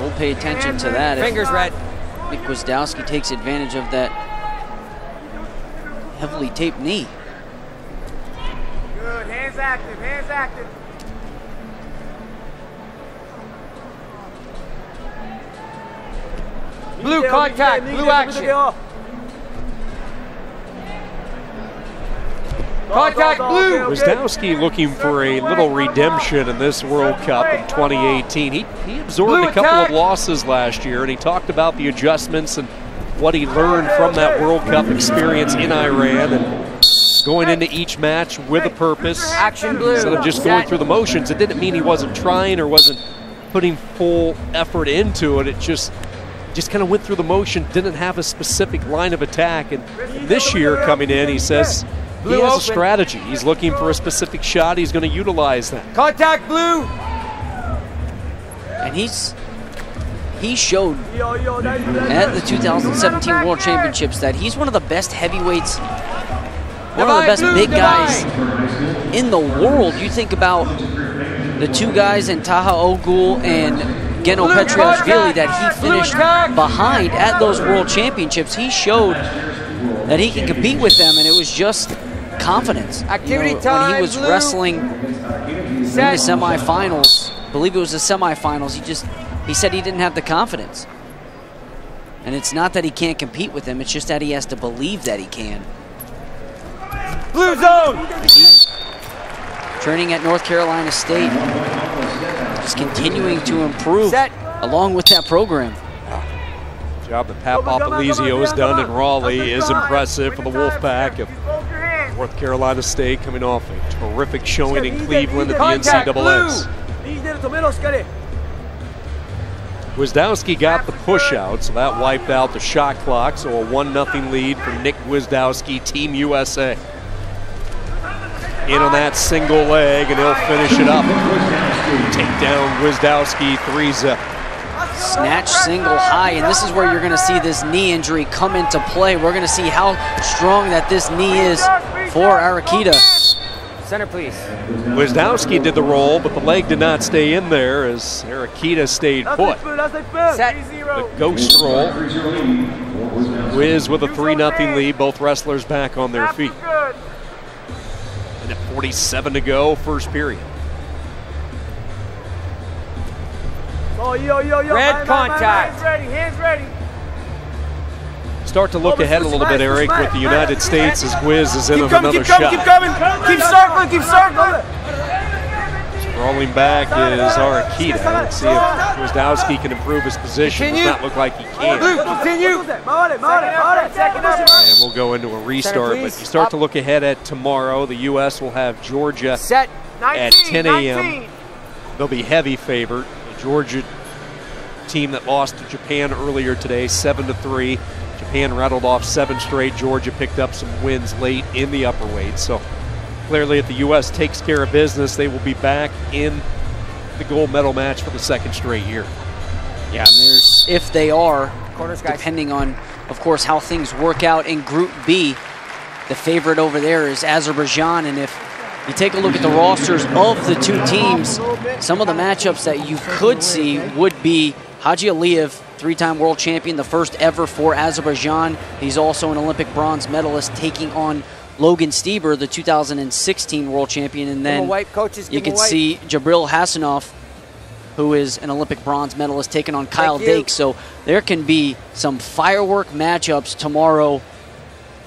We'll pay attention to that. Fingers red. Nick GWIAZDOWSKI takes advantage of that heavily taped knee. Good, hands active, hands active. Blue contact, blue action. Contact blue. GWIAZDOWSKI looking for a little redemption in this World Cup in 2018. He absorbed a couple of losses last year, and he talked about the adjustments and what he learned from that World Cup experience in Iran and going into each match with a purpose. Action blue. Instead of just going through the motions, it didn't mean he wasn't trying or wasn't putting full effort into it. It just kind of went through the motion, didn't have a specific line of attack. And this year coming in, he says he has a strategy. He's looking for a specific shot. He's going to utilize that. Contact blue. And he showed at the 2017 World Championships that he's one of the best heavyweights, one of the best big guys in the world. You think about the two guys in Taha Ogul and Geno Petriashvili that he finished behind at those World Championships. He showed that he can compete with them, and it was just confidence. Activity time, when he was wrestling in the semifinals, I believe it was the semifinals, he said he didn't have the confidence. And it's not that he can't compete with them, it's just that he has to believe that he can. Blue zone! Training at North Carolina State, just continuing to improve along with that program. The job that Pat Papalizio has done in Raleigh is impressive for the Wolfpack of North Carolina State, coming off a terrific showing in Cleveland at the NCAAs. GWIAZDOWSKI got the push out, so that wiped out the shot clock, so a 1-0 lead for Nick GWIAZDOWSKI, Team USA. In on that single leg, and he'll finish it up. Take down GWIAZDOWSKI, 3-zip. Snatch single high, and this is where you're going to see this knee injury come into play. We're going to see how strong that this knee is for ARAKIDA. Center, please. GWIAZDOWSKI did the roll, but the leg did not stay in there as ARAKIDA stayed put. Set. The ghost roll. Wiz with a 3-0 lead, both wrestlers back on their feet. And at 47 to go, first period. Red contact. Hands ready, hands ready. Start to look ahead a little bit, Eric, with the United States as Gwiz is in on another shot. Keep coming, keep circling, keep circling. Rolling back is ARAKIDA. Let's see if GWIAZDOWSKI can improve his position. Does not look like he can. Continue. And we'll go into a restart, but you start to look ahead at tomorrow. The U.S. will have Georgia at 10 a.m. They'll be heavy favorite. The Georgia team that lost to Japan earlier today, 7-3. Japan rattled off 7 straight. Georgia picked up some wins late in the upper weight. So clearly if the U.S. takes care of business, they will be back in the gold medal match for the 2nd straight year. Yeah, and there's, if they are, depending on, of course, how things work out in Group B, the favorite over there is Azerbaijan. And if you take a look at the rosters of the two teams, some of the matchups that you could see would be Haji Aliyev, 3-time world champion, the first ever for Azerbaijan. He's also an Olympic bronze medalist, taking on Logan Stieber, the 2016 world champion. And then you could see Jabril Hassanov, who is an Olympic bronze medalist, taking on Kyle Dake. So there can be some firework matchups tomorrow.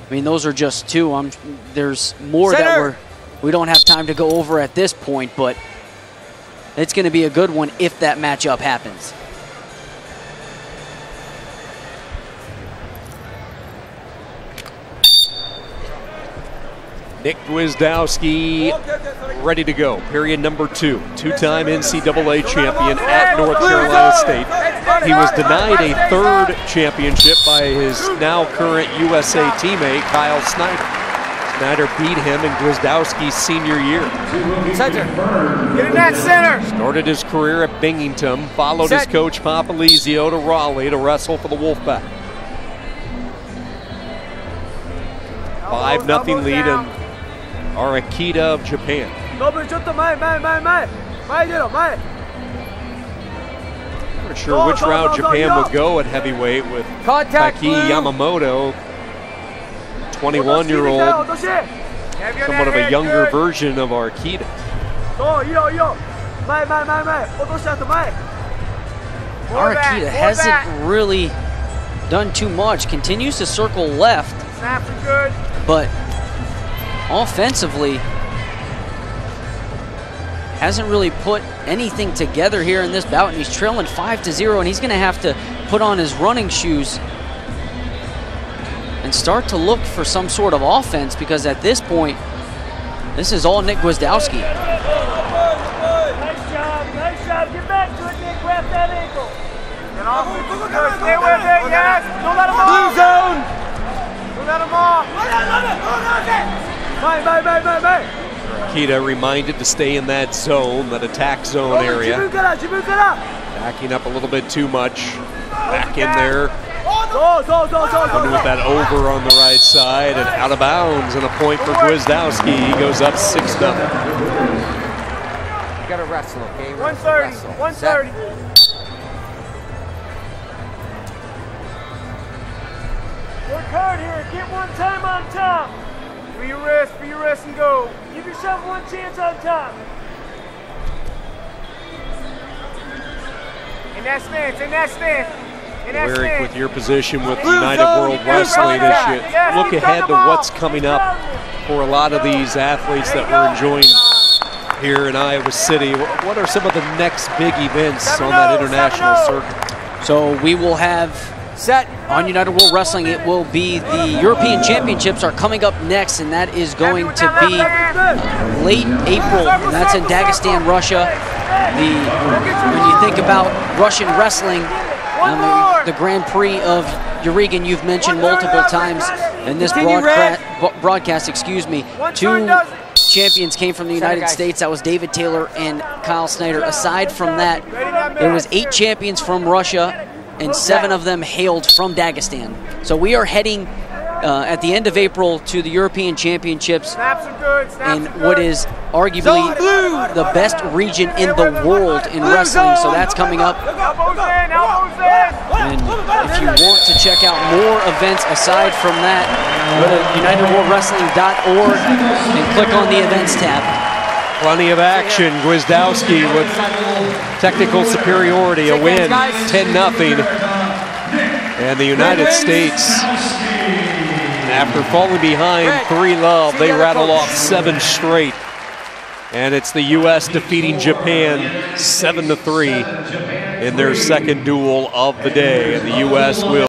I mean, those are just two. There's more that we don't have time to go over at this point, but it's going to be a good one if that matchup happens. Nick GWIAZDOWSKI ready to go. Period number 2. 2-time NCAA champion at North Carolina State. He was denied a 3rd championship by his now current USA teammate, Kyle Snyder. Snyder beat him in GWIAZDOWSKI's senior year. Center. Get in that center. Started his career at Binghamton, followed his coach Papalizio to Raleigh to wrestle for the Wolfpack. 5-0 lead in ARAKIDA of Japan. Not sure which route Japan would go at heavyweight with Contact, Taki Yamamoto, 21-year-old, somewhat of a younger version of Arakida. Arakida hasn't really done too much. Continues to circle left, but offensively hasn't really put anything together here in this bout, and he's trailing 5-0, and he's going to have to put on his running shoes and start to look for some sort of offense, because at this point, this is all Nick GWIAZDOWSKI. Nice job, nice job. Get back to it, Nick. Grab that ankle. Stay with it, yes. Don't let him off. Blue zone. Don't let him off. Bye. Arakida reminded to stay in that zone, that attack zone area. Backing up a little bit too much. Back in there. Going with that over on the right side and out of bounds, and a point for GWIAZDOWSKI. He goes up 6-0. You gotta wrestle, okay? 130. 130. Work hard here. Get one time on top. For your rest, and go. Give yourself one chance on top. In that stance. Eric, with your position with United World Wrestling, as you look ahead to what's coming up for a lot of these athletes that we're enjoying here in Iowa City, what are some of the next big events on that international circuit? So we will have on United World Wrestling, it will be the European Championships are coming up next, and that is going to be late April, and that's in Dagestan, Russia. When you think about Russian wrestling, the Grand Prix of Urigan, you've mentioned multiple times in this broadcast, excuse me. Two champions came from the United States. That was David Taylor and Kyle Snyder. Aside from that, there was 8 champions from Russia, and 7 of them hailed from Dagestan. So we are heading at the end of April to the European Championships in what is arguably the best region in the world in wrestling. So that's coming up. And if you want to check out more events aside from that, go to UnitedWorldWrestling.org and click on the events tab. Plenty of action. GWIAZDOWSKI with technical superiority, a win, 10-0. And the United States, after falling behind 3-0, they rattle off 7 straight. And it's the U.S. defeating Japan 7-3 in their second duel of the day. And the U.S. will